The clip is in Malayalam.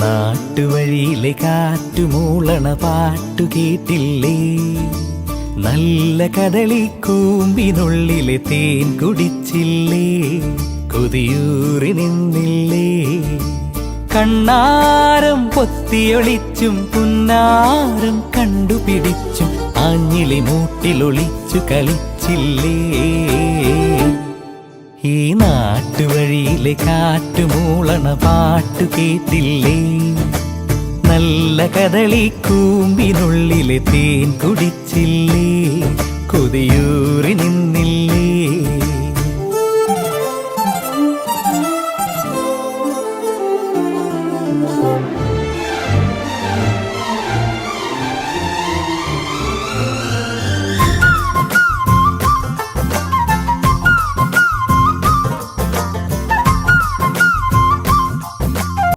നാട്ടുവഴിയിലെ കാറ്റുമൂളണ പാട്ടു കേട്ടില്ലേ? നല്ല കദളിക്കൂമ്പിനുള്ളിലെ തേൻ കുടിച്ചില്ലേ? കൊതിയൂറി നിന്നില്ലേ? കണ്ണാരം പൊത്തിയൊളിച്ചും പുന്നാരം കണ്ടുപിടിച്ചും ആഞ്ഞിലി മൂട്ടിലൊളിച്ചു കളിച്ചില്ലേ? ഈ നാട്ടുവഴിയിലെ കാറ്റുമൂളണ പാട്ടു കേട്ടില്ലേ? നല്ല കദളിക്കൂമ്പിനുള്ളിലെ തേൻ കുടിച്ചില്ലേ? കൊതിയൂറി നിന്ന്